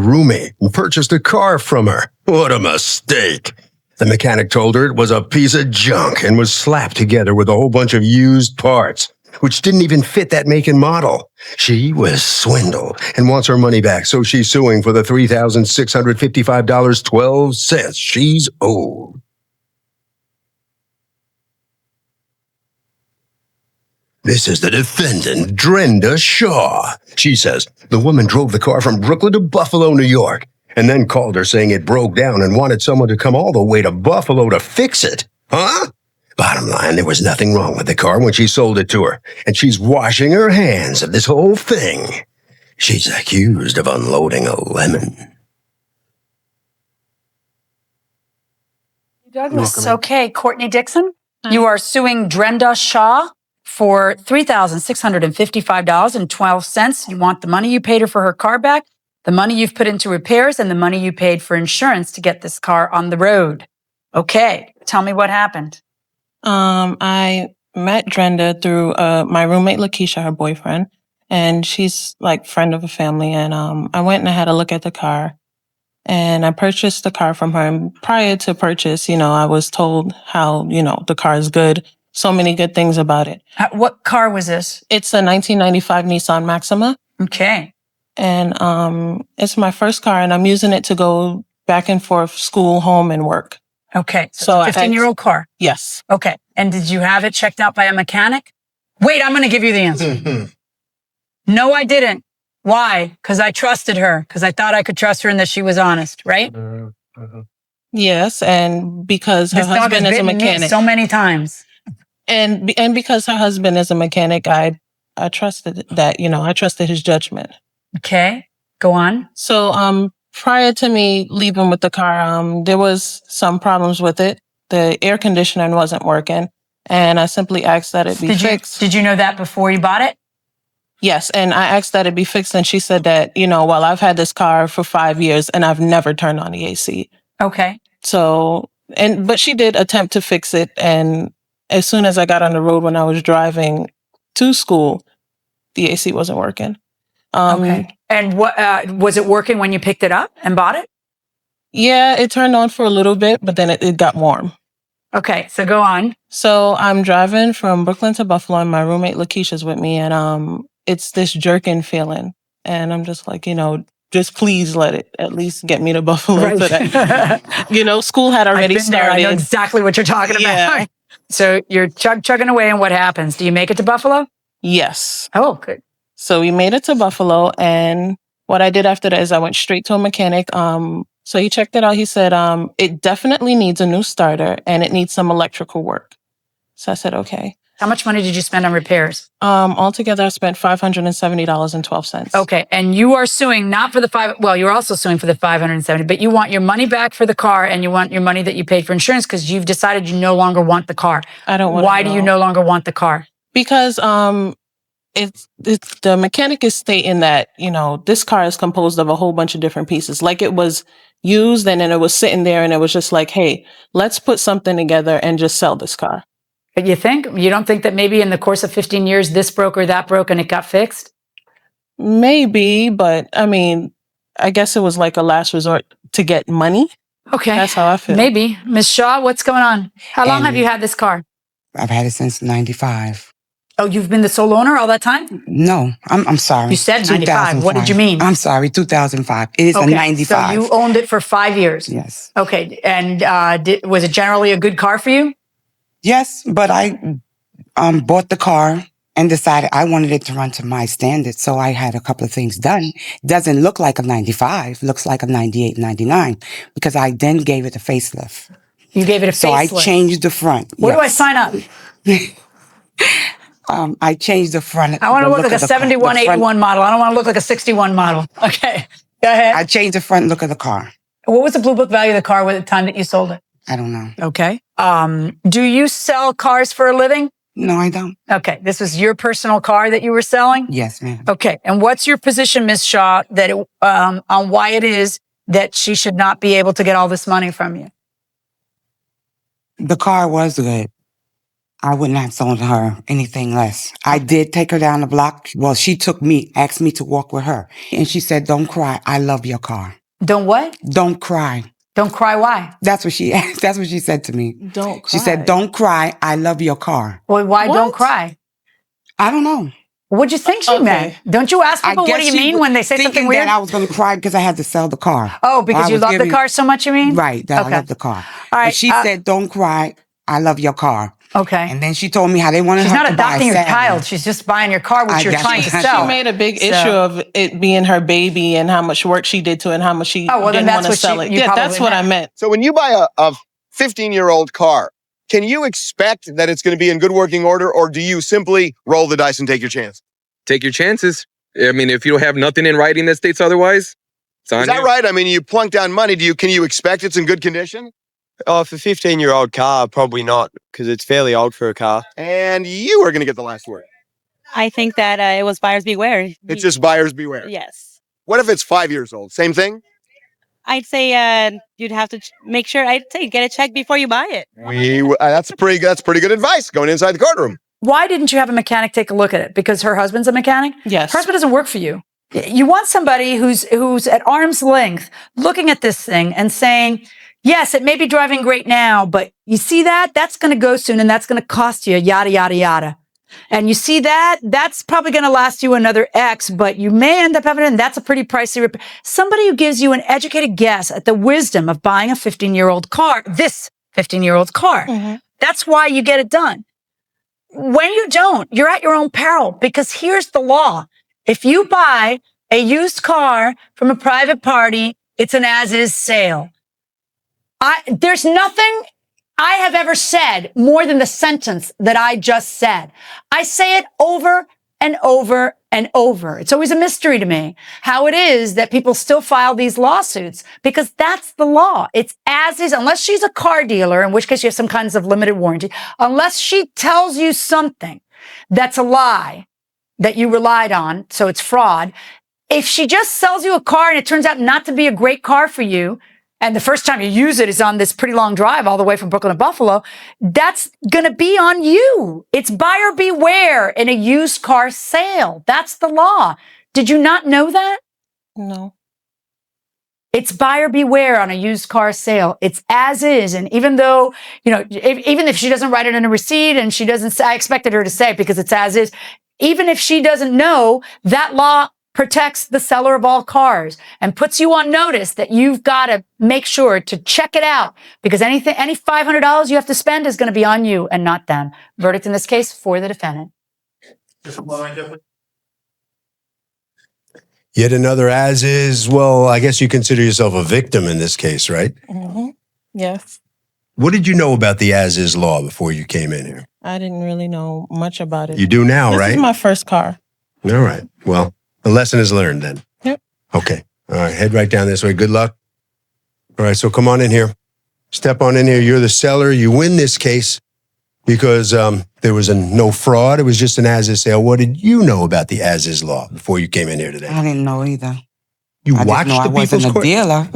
roommate and purchased a car from her. What a mistake. The mechanic told her it was a piece of junk and was slapped together with a whole bunch of used parts, which didn't even fit that make and model. She was swindled and wants her money back, so she's suing for the $3,655.12 she's owed. This is the defendant, Drenda Shaw. She says the woman drove the car from Brooklyn to Buffalo, New York, and then called her saying it broke down and wanted someone to come all the way to Buffalo to fix it. Huh? Bottom line, there was nothing wrong with the car when she sold it to her, and she's washing her hands of this whole thing. She's accused of unloading a lemon. Douglas, okay. Courtney Dixon, you are suing Drenda Shaw for $3,655.12. You want the money you paid her for her car back, the money you've put into repairs, and the money you paid for insurance to get this car on the road. Okay, tell me what happened. I met Drenda through my roommate Lakeisha, her boyfriend, and she's like friend of a family. And I went and I had a look at the car, and I purchased the car from her. And prior to purchase, I was told how the car is good. So many good things about it. What car was this? It's a 1995 Nissan Maxima. Okay. And it's my first car, and I'm using it to go back and forth, school, home, and work. Okay. So a 15-year-old car? Yes. Okay. And did you have it checked out by a mechanic? Wait, I'm going to give you the answer. No, I didn't. Why? Because I trusted her, because I thought I could trust her and that she was honest, right? Yes, and because her husband is a mechanic. So many times. And because her husband is a mechanic, I trusted that, I trusted his judgment. Okay, go on. So prior to me leaving with the car, there was some problems with it. The air conditioning wasn't working, and I simply asked that it be fixed. Did you know that before you bought it? Yes, and I asked that it be fixed, and she said that, well, I've had this car for 5 years, and I've never turned on the AC. Okay. So, but she did attempt to fix it, and as soon as I got on the road when I was driving to school, the AC wasn't working. Okay. And what was it working when you picked it up and bought it? Yeah, it turned on for a little bit, but then it got warm. Okay, so go on. So I'm driving from Brooklyn to Buffalo, and my roommate Lakeisha's with me, and it's this jerking feeling, and I'm just like, just please let it at least get me to Buffalo. Right. So that, school had already started. There. I know exactly what you're talking about. So you're chugging away, and what happens? Do you make it to Buffalo? Yes. Oh, good. So we made it to Buffalo, and what I did after that is I went straight to a mechanic. So he checked it out. He said, it definitely needs a new starter, and it needs some electrical work. So I said, okay. How much money did you spend on repairs? Altogether, I spent $570.12. Okay, and you are suing not for you're also suing for the $570, but you want your money back for the car, and you want your money that you paid for insurance because you've decided you no longer want the car. I don't want. Why do you no longer want the car? Because it's the mechanic is stating that this car is composed of a whole bunch of different pieces, like it was used and then it was sitting there, and it was just like, hey, let's put something together and just sell this car. But you don't think that maybe in the course of 15 years, this broke or that broke and it got fixed? Maybe, but I mean, I guess it was like a last resort to get money. Okay. That's how I feel. Maybe. Ms. Shaw, what's going on? How long have you had this car? I've had it since 95. Oh, you've been the sole owner all that time? No, I'm sorry. You said 95. What did you mean? I'm sorry, 2005. It is a 95. So you owned it for 5 years? Yes. Okay. And was it generally a good car for you? Yes, but I bought the car and decided I wanted it to run to my standards. So I had a couple of things done. Doesn't look like a 95, looks like a 98, 99, because I then gave it a facelift. You gave it a facelift? So I changed the front. Where do I sign up? I changed the front. I want to look like a 71, 81 model. I don't want to look like a 61 model. Okay, go ahead. I changed the front look of the car. What was the Blue Book value of the car at the time that you sold it? I don't know. Okay. Do you sell cars for a living? No, I don't. Okay. This was your personal car that you were selling? Yes, ma'am. Okay. And what's your position, Ms. Shaw, that on why it is that she should not be able to get all this money from you? The car was good. I wouldn't have sold her anything less. I did take her down the block. Well, she took me, asked me to walk with her. And she said, don't cry. I love your car. Don't what? Don't cry. Don't cry. Why? That's what she said to me. Don't cry. She said, don't cry. I love your car. Well, why What? don't cry? I don't know. What'd you think she Okay. meant? Don't you ask people, what do you she mean was when they say something thinking weird? that I was going to cry because I had to sell the car. Oh, because you love the car so much, you mean? Right, that Okay. I love the car. All right, But she said, don't cry. I love your car. Okay. And then she told me how they wanted She's her not to buy a adopting your salad. child. She's just buying your car, which you're that's trying what to she sell. She made a big So- issue of it being her baby and how much work she did to it and how much she Oh, well, then didn't that's want to what sell you it. Yeah, that's probably what I meant. meant. So when you buy a 15-year-old car, can you expect that it's going to be in good working order, or do you simply roll the dice and take your chance? Take your chances. I mean, if you have nothing in writing that states otherwise, it's on Is that you. right? I mean, you plunk down money. Can you expect it's in good condition? Oh, for a 15-year-old car, probably not, because it's fairly old for a car. And you are going to get the last word. I think that it was buyers beware. It's just buyers beware. Yes. What if it's 5 years old? Same thing? I'd say you'd have to make sure, I'd say get a check before you buy it. That's pretty good advice going inside the courtroom. Why didn't you have a mechanic take a look at it? Because her husband's a mechanic? Yes. Her husband doesn't work for you. You want somebody who's at arm's length looking at this thing and saying, yes, it may be driving great now, but you see that? That's going to go soon and that's going to cost you yada, yada, yada. And you see that? That's probably going to last you another X, but you may end up having it, and that's a pretty pricey repair. Somebody who gives you an educated guess at the wisdom of buying a 15-year-old car, this 15-year-old car. Mm-hmm. That's why you get it done. When you don't, you're at your own peril, because here's the law. If you buy a used car from a private party, it's an as-is sale. There's nothing I have ever said more than the sentence that I just said. I say it over and over and over. It's always a mystery to me how it is that people still file these lawsuits, because that's the law. It's as is, unless she's a car dealer, in which case you have some kinds of limited warranty, unless she tells you something that's a lie that you relied on, so it's fraud. If she just sells you a car and it turns out not to be a great car for you, and the first time you use it is on this pretty long drive all the way from Brooklyn to Buffalo, that's going to be on you. It's buyer beware in a used car sale. That's the law. Did you not know that? No. It's buyer beware on a used car sale. It's as is. And even though, even if she doesn't write it in a receipt and she doesn't say, I expected her to say it because it's as is. Even if she doesn't know, that law protects the seller of all cars and puts you on notice that you've got to make sure to check it out, because any $500 you have to spend is going to be on you and not them. Verdict in this case for the defendant. Yet another as is. Well, I guess you consider yourself a victim in this case, right? Mm-hmm. Yes. What did you know about the as is law before you came in here? I didn't really know much about it. You do now, This right? is my first car. All right. Well, the lesson is learned then. Yep. Okay. All right. Head right down this way. Good luck. All right. So come on in here. Step on in here. You're the seller. You win this case because there was no fraud. It was just an as-is sale. What did you know about the as-is law before you came in here today? I didn't know either. You I watched didn't know the I wasn't people's a court. dealer.